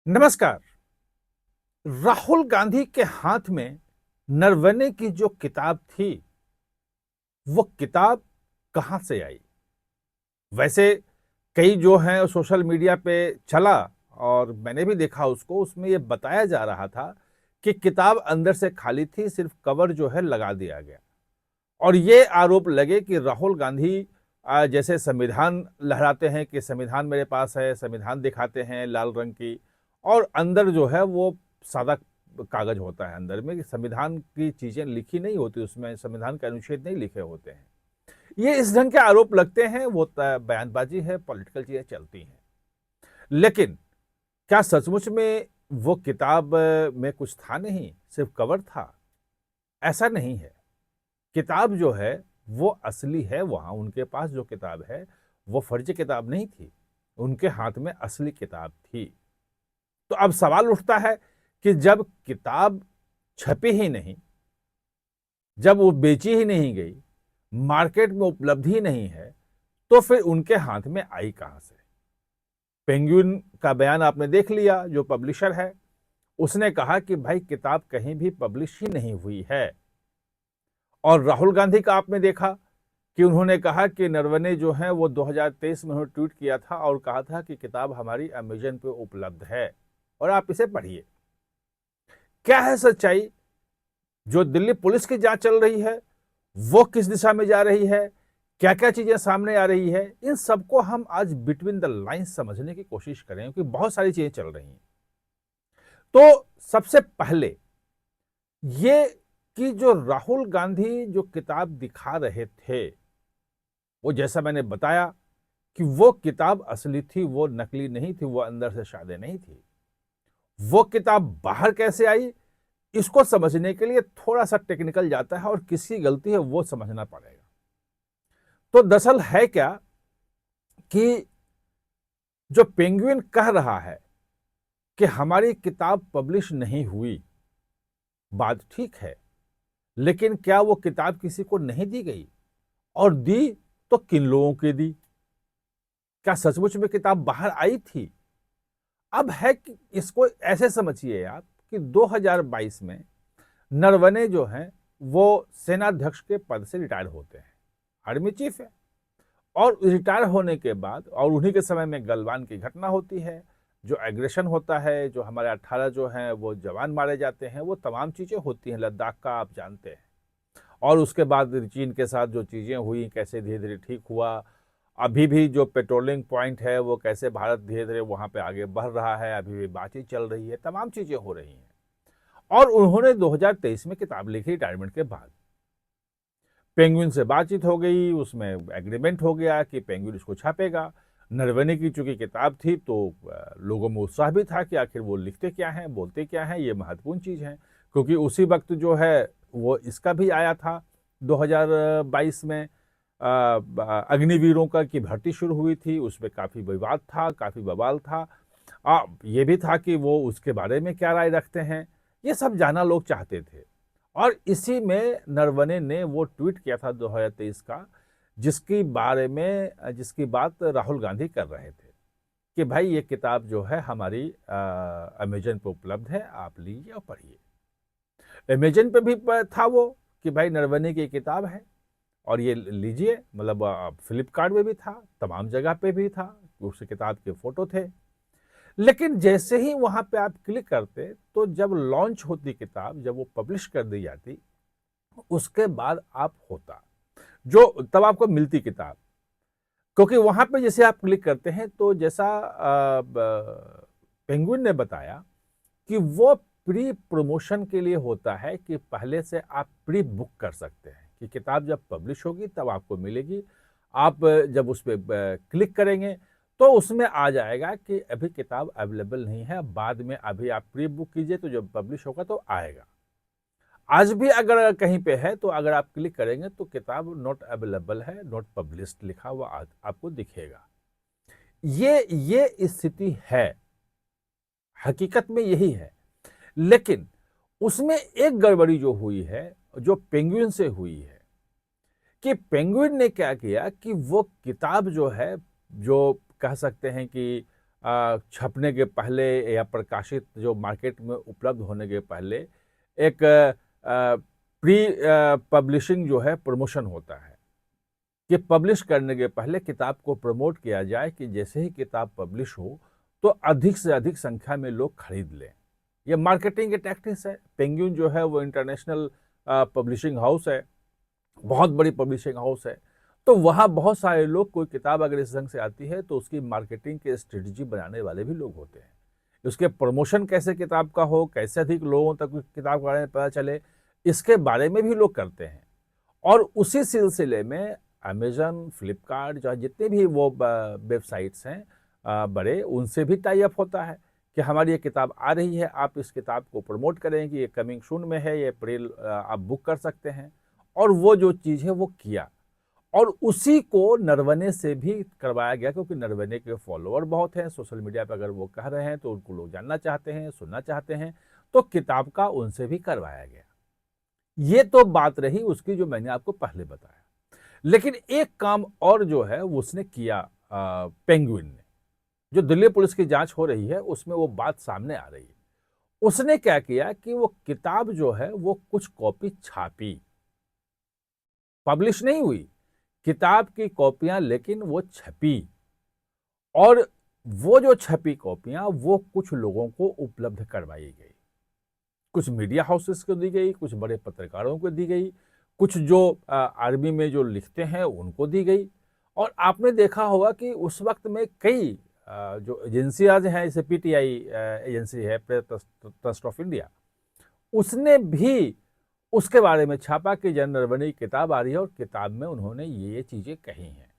नमस्कार। राहुल गांधी के हाथ में नरवणे की जो किताब थी, वो किताब कहां से आई? वैसे कई जो हैं सोशल मीडिया पे चला और मैंने भी देखा उसको, उसमें ये बताया जा रहा था कि किताब अंदर से खाली थी, सिर्फ कवर जो है लगा दिया गया। और ये आरोप लगे कि राहुल गांधी जैसे संविधान लहराते हैं कि संविधान मेरे पास है, संविधान दिखाते हैं लाल रंग की, और अंदर जो है वो सादा कागज होता है, अंदर में संविधान की चीजें लिखी नहीं होती, उसमें संविधान के अनुच्छेद नहीं लिखे होते हैं। ये इस ढंग के आरोप लगते हैं, वो बयानबाजी है, पॉलिटिकल चीजें चलती हैं। लेकिन क्या सचमुच में वो किताब में कुछ था नहीं, सिर्फ कवर था? ऐसा नहीं है। किताब जो है वो असली है, वहां उनके पास जो किताब है वो फर्जी किताब नहीं थी, उनके हाथ में असली किताब थी। तो अब सवाल उठता है कि जब किताब छपी ही नहीं, जब वो बेची ही नहीं गई, मार्केट में उपलब्ध ही नहीं है, तो फिर उनके हाथ में आई कहां से? पेंगुइन का बयान आपने देख लिया, जो पब्लिशर है उसने कहा कि भाई किताब कहीं भी पब्लिश ही नहीं हुई है। और राहुल गांधी का आपने देखा कि उन्होंने कहा कि नरवणे जो है वो 2023 में उन्होंने ट्वीट किया था और कहा था कि किताब हमारी अमेजन पे उपलब्ध है और आप इसे पढ़िए। क्या है सच्चाई? जो दिल्ली पुलिस की जांच चल रही है वो किस दिशा में जा रही है, क्या क्या चीजें सामने आ रही है, इन सबको हम आज बिटवीन द लाइंस समझने की कोशिश करें, क्योंकि बहुत सारी चीजें चल रही हैं। तो सबसे पहले ये कि जो राहुल गांधी जो किताब दिखा रहे थे, वो जैसा मैंने बताया कि वो किताब असली थी, वो नकली नहीं थी, वो अंदर से शादे नहीं थी। वो किताब बाहर कैसे आई, इसको समझने के लिए थोड़ा सा टेक्निकल जाता है और किसकी गलती है वो समझना पड़ेगा। तो दरअसल है क्या कि जो पेंगुइन कह रहा है कि हमारी किताब पब्लिश नहीं हुई, बात ठीक है, लेकिन क्या वो किताब किसी को नहीं दी गई? और दी तो किन लोगों की दी? क्या सचमुच में किताब बाहर आई थी? अब है कि इसको ऐसे समझिए आप कि 2022 में नरवणे जो हैं वो सेनाध्यक्ष के पद से रिटायर होते हैं, आर्मी चीफ है। और रिटायर होने के बाद और उन्हीं के समय में गलवान की घटना होती है, जो एग्रेशन होता है, जो हमारे 18 जो हैं वो जवान मारे जाते हैं, वो तमाम चीजें होती हैं, लद्दाख का आप जानते हैं। और उसके बाद चीन के साथ जो चीजें हुई, कैसे धीरे धीरे ठीक हुआ, अभी भी जो पेट्रोलिंग पॉइंट है वो कैसे भारत धीरे धीरे वहां पे आगे बढ़ रहा है, अभी भी बातचीत चल रही है, तमाम चीजें हो रही हैं। और उन्होंने 2023 में किताब लिखी रिटायरमेंट के बाद। पेंगुइन से बातचीत हो गई, उसमें एग्रीमेंट हो गया कि पेंगुइन इसको छापेगा। नरवणे की चूंकि किताब थी तो लोगों में उत्साह भी था कि आखिर वो लिखते क्या हैं, बोलते क्या हैं, ये महत्वपूर्ण चीज है। क्योंकि उसी वक्त जो है वो इसका भी आया था 2022 में, अग्निवीरों का की भर्ती शुरू हुई थी, उसमें काफी विवाद था, काफी बवाल था। ये भी था कि वो उसके बारे में क्या राय रखते हैं, ये सब जानना लोग चाहते थे। और इसी में नरवणे ने वो ट्वीट किया था 2023 का, जिसकी बारे में जिसकी बात राहुल गांधी कर रहे थे कि भाई ये किताब जो है हमारी अमेजन पे उपलब्ध है, आप लीजिए और पढ़िए। अमेजन पे भी था वो कि भाई नरवणे की किताब है और ये लीजिए, मतलब फ्लिपकार्ट में भी था, तमाम जगह पे भी था, उस किताब के फोटो थे। लेकिन जैसे ही वहां पे आप क्लिक करते तो जब लॉन्च होती किताब, जब वो पब्लिश कर दी जाती, उसके बाद आप होता जो तब आपको मिलती किताब। क्योंकि वहां पे जैसे आप क्लिक करते हैं तो जैसा पेंगुइन ने बताया कि वो प्री प्रमोशन के लिए होता है, कि पहले से आप प्री बुक कर सकते हैं कि किताब जब पब्लिश होगी तब आपको मिलेगी। आप जब उस पर क्लिक करेंगे तो उसमें आ जाएगा कि अभी किताब अवेलेबल नहीं है, बाद में अभी आप प्री बुक कीजिए तो जब पब्लिश होगा तो आएगा। आज भी अगर कहीं पे है तो अगर आप क्लिक करेंगे तो किताब नॉट अवेलेबल है, नॉट पब्लिश्ड लिखा हुआ आपको दिखेगा। ये स्थिति है, हकीकत में यही है। लेकिन उसमें एक गड़बड़ी जो हुई है, जो पेंगुइन से हुई है, कि पेंगुइन ने क्या किया कि वो किताब जो है, जो कह सकते हैं कि छपने के पहले या प्रकाशित जो मार्केट में उपलब्ध होने के पहले एक प्री पब्लिशिंग जो है प्रमोशन होता है कि पब्लिश करने के पहले किताब को प्रमोट किया जाए कि जैसे ही किताब पब्लिश हो तो अधिक से अधिक संख्या में लोग खरीद लें। ये मार्केटिंग के टैक्टिक्स है। पेंगुइन जो है वो इंटरनेशनल पब्लिशिंग हाउस है, बहुत बड़ी पब्लिशिंग हाउस है। तो वहाँ बहुत सारे लोग, कोई किताब अगर इस ढंग से आती है तो उसकी मार्केटिंग के स्ट्रेटजी बनाने वाले भी लोग होते हैं। उसके प्रमोशन कैसे किताब का हो, कैसे अधिक लोगों तक किताब के बारे में पता चले, इसके बारे में भी लोग करते हैं। और उसी सिलसिले में अमेजन, फ्लिपकार्ट, जो जितने भी वो वेबसाइट्स हैं बड़े, उनसे भी टाई अप होता है कि हमारी ये किताब आ रही है, आप इस किताब को प्रमोट करें कि ये कमिंग सून में है, ये अप्रैल आप बुक कर सकते हैं। और वो जो चीज़ है वो किया, और उसी को नरवने से भी करवाया गया, क्योंकि नरवने के फॉलोअर बहुत हैं सोशल मीडिया पर। अगर वो कह रहे हैं तो उनको लोग जानना चाहते हैं, सुनना चाहते हैं, तो किताब का उनसे भी करवाया गया। ये तो बात रही उसकी जो मैंने आपको पहले बताया। लेकिन एक काम और जो है उसने किया पेंगुइन ने, जो दिल्ली पुलिस की जांच हो रही है उसमें वो बात सामने आ रही है। उसने क्या किया कि वो किताब जो है वो कुछ कॉपी छापी, पब्लिश नहीं हुई किताब की कॉपियां, लेकिन वो छपी। और वो जो छपी कॉपियां वो कुछ लोगों को उपलब्ध करवाई गई, कुछ मीडिया हाउसेस को दी गई, कुछ बड़े पत्रकारों को दी गई, कुछ जो आर्मी में जो लिखते हैं उनको दी गई। और आपने देखा होगा कि उस वक्त में कई जो एजेंसियां हैं, जैसे पीटीआई एजेंसी है, प्रेस ट्रस्ट ऑफ इंडिया, उसने भी उसके बारे में छापा कि जन नरवणे की किताब आ रही है और किताब में उन्होंने ये चीजें कही हैं।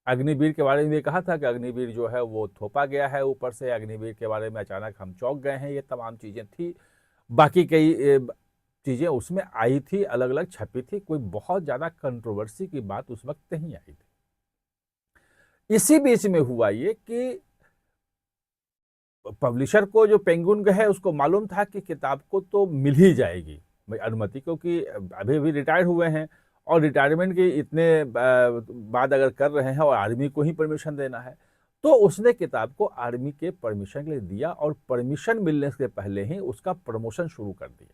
अग्निवीर के बारे में भी कहा था कि अग्निवीर जो है वो थोपा गया है ऊपर से, अग्निवीर के बारे में अचानक हम चौंक गए हैं, ये तमाम चीजें थी। बाकी कई चीजें उसमें आई थी, अलग अलग छपी थी, कोई बहुत ज्यादा कंट्रोवर्सी की बात उस वक्त नहीं आई थी। इसी बीच में हुआ ये कि पब्लिशर को, जो पेंगुइन है, उसको मालूम था कि किताब को तो मिल ही जाएगी भाई अनुमति, क्योंकि अभी अभी रिटायर हुए हैं और रिटायरमेंट के इतने बाद अगर कर रहे हैं और आर्मी को ही परमिशन देना है, तो उसने किताब को आर्मी के परमिशन के लिए दिया और परमिशन मिलने से पहले ही उसका प्रमोशन शुरू कर दिया।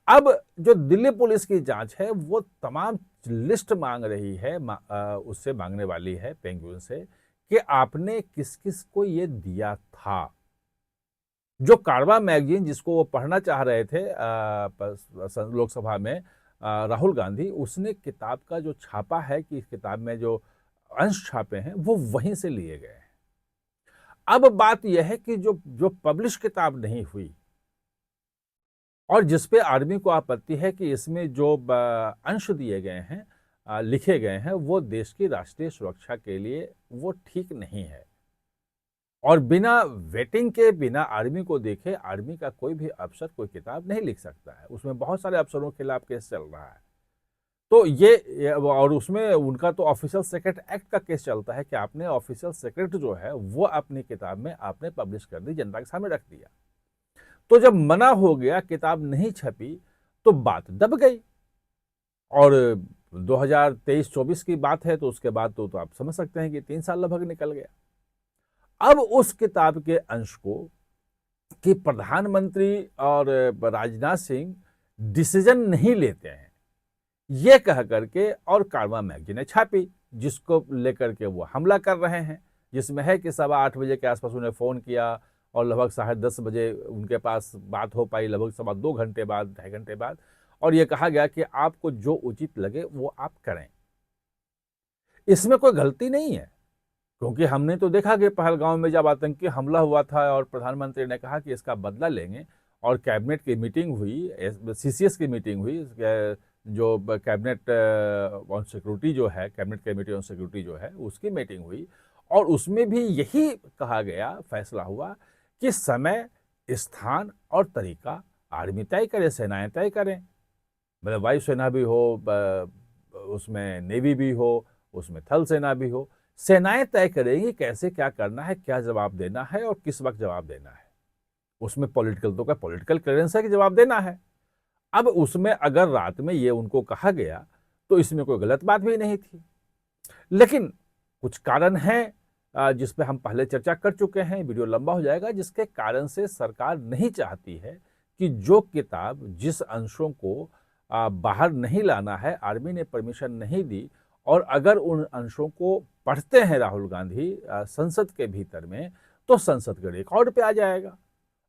अब जो दिल्ली पुलिस की जांच है वो तमाम लिस्ट मांग रही है, उससे मांगने वाली है पेंगुइन से कि आपने किस किस को ये दिया था। जो कारवां मैगजीन, जिसको वो पढ़ना चाह रहे थे लोकसभा में, राहुल गांधी, उसने किताब का जो छापा है कि इस किताब में जो अंश छापे हैं वो वहीं से लिए गए हैं। अब बात यह है कि जो जो पब्लिश किताब नहीं हुई और जिसपे आर्मी को आपत्ति है कि इसमें जो अंश दिए गए हैं, लिखे गए हैं, वो देश की राष्ट्रीय सुरक्षा के लिए वो ठीक नहीं है। और बिना वेटिंग के, बिना आर्मी को देखे, आर्मी का कोई भी अफसर कोई किताब नहीं लिख सकता है। उसमें बहुत सारे अफसरों के खिलाफ केस चल रहा है। तो ये और उसमें उनका तो ऑफिशियल सीक्रेट एक्ट का केस चलता है कि आपने ऑफिशियल सीक्रेट जो है वो अपनी किताब में आपने पब्लिश कर दी, जनता के सामने रख दिया। तो जब मना हो गया, किताब नहीं छपी, तो बात दब गई। और 2023-24 की बात है, तो उसके बाद तो आप समझ सकते हैं कि 3 साल लगभग निकल गया। अब उस किताब के अंश को कि प्रधानमंत्री और राजनाथ सिंह डिसीजन नहीं लेते हैं, ये कह करके और कारवां मैगजीन ने छापी, जिसको लेकर के वो हमला कर रहे हैं, जिसमें है कि 8:15 के आसपास उन्हें फोन किया और लगभग 10:30 बजे उनके पास बात हो पाई, लगभग 2.25 घंटे बाद, 2.5 घंटे बाद। और ये कहा गया कि आपको जो उचित लगे वो आप करें। इसमें कोई गलती नहीं है, क्योंकि हमने तो देखा कि पहलगांव में जब आतंकी हमला हुआ था और प्रधानमंत्री ने कहा कि इसका बदला लेंगे, और कैबिनेट की मीटिंग हुई, सीसीएस की मीटिंग हुई, जो कैबिनेट ऑन सिक्योरिटी जो है, कैबिनेट कमेटी ऑन सिक्योरिटी जो है, उसकी मीटिंग हुई, और उसमें भी यही कहा गया, फैसला हुआ कि समय, स्थान और तरीका आर्मी तय करे, सेनाएं तय करें। मतलब वायुसेना भी हो, उसमें नेवी भी हो, उसमें थल सेना भी हो, सेनाएं तय करेंगी कैसे क्या करना है, क्या जवाब देना है और किस वक्त जवाब देना है। उसमें पॉलिटिकल, तो क्या पॉलिटिकल क्लियरेंस है कि जवाब देना है। अब उसमें अगर रात में ये उनको कहा गया तो इसमें कोई गलत बात भी नहीं थी। लेकिन कुछ कारण है जिस पे हम पहले चर्चा कर चुके हैं, वीडियो लंबा हो जाएगा, जिसके कारण से सरकार नहीं चाहती है कि जो किताब जिस अंशों को बाहर नहीं लाना है, आर्मी ने परमिशन नहीं दी, और अगर उन अंशों को पढ़ते हैं राहुल गांधी संसद के भीतर में, तो संसद के रिकॉर्ड पे आ जाएगा,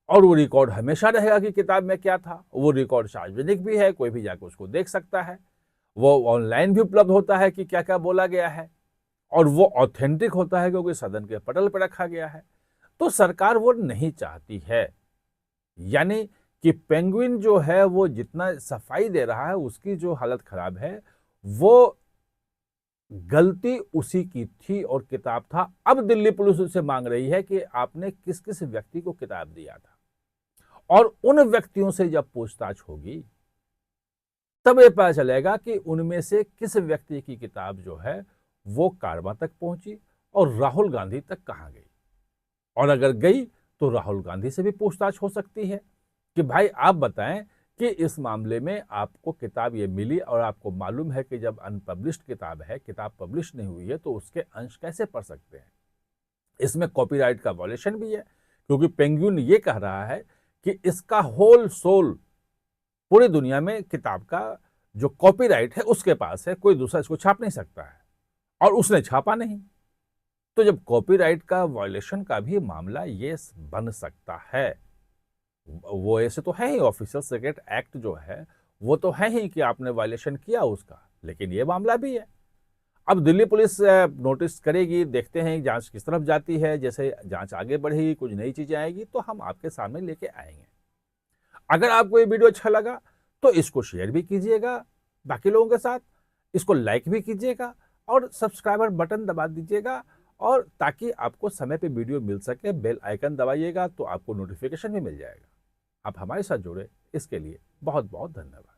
और वो रिकॉर्ड हमेशा रहेगा कि किताब में क्या था। वो रिकॉर्ड सार्वजनिक भी है, कोई भी जाकर उसको देख सकता है, वो ऑनलाइन भी उपलब्ध होता है कि क्या क्या बोला गया है, और वो ऑथेंटिक होता है क्योंकि सदन के पटल पर रखा गया है। तो सरकार वो नहीं चाहती है, यानी कि पेंगुइन जो है वो जितना सफाई दे रहा है, उसकी जो हालत खराब है, वो गलती उसी की थी और किताब था। अब दिल्ली पुलिस उससे मांग रही है कि आपने किस किस व्यक्ति को किताब दिया था, और उन व्यक्तियों से जब पूछताछ होगी तब ये पता चलेगा कि उनमें से किस व्यक्ति की किताब जो है वो कारवा तक पहुंची और राहुल गांधी तक कहां गई। और अगर गई तो राहुल गांधी से भी पूछताछ हो सकती है कि भाई आप बताएं कि इस मामले में आपको किताब ये मिली, और आपको मालूम है कि जब अनपब्लिश्ड किताब है, किताब पब्लिश नहीं हुई है, तो उसके अंश कैसे पढ़ सकते हैं। इसमें कॉपीराइट का वॉयलेशन भी है, क्योंकि पेंगुइन ये कह रहा है कि इसका होल सोल पूरी दुनिया में किताब का जो कॉपीराइट है उसके पास है, कोई दूसरा इसको छाप नहीं सकता है, और उसने छापा नहीं। तो जब कॉपीराइट का वॉयलेशन का भी मामला ये बन सकता है, वो ऐसे तो है ही, ऑफिशियल सीक्रेट एक्ट जो है वो तो है ही कि आपने वायलेशन किया उसका, लेकिन ये मामला भी है। अब दिल्ली पुलिस नोटिस करेगी, देखते हैं जांच किस तरफ जाती है। जैसे जांच आगे बढ़ेगी, कुछ नई चीजें आएगी तो हम आपके सामने लेके आएंगे। अगर आपको ये वीडियो अच्छा लगा तो इसको शेयर भी कीजिएगा बाकी लोगों के साथ, इसको लाइक भी कीजिएगा और सब्सक्राइबर बटन दबा दीजिएगा, और ताकि आपको समय पे वीडियो मिल सके। बेल आइकन दबाइएगा तो आपको नोटिफिकेशन भी मिल जाएगा। आप हमारे साथ जुड़े इसके लिए बहुत बहुत धन्यवाद।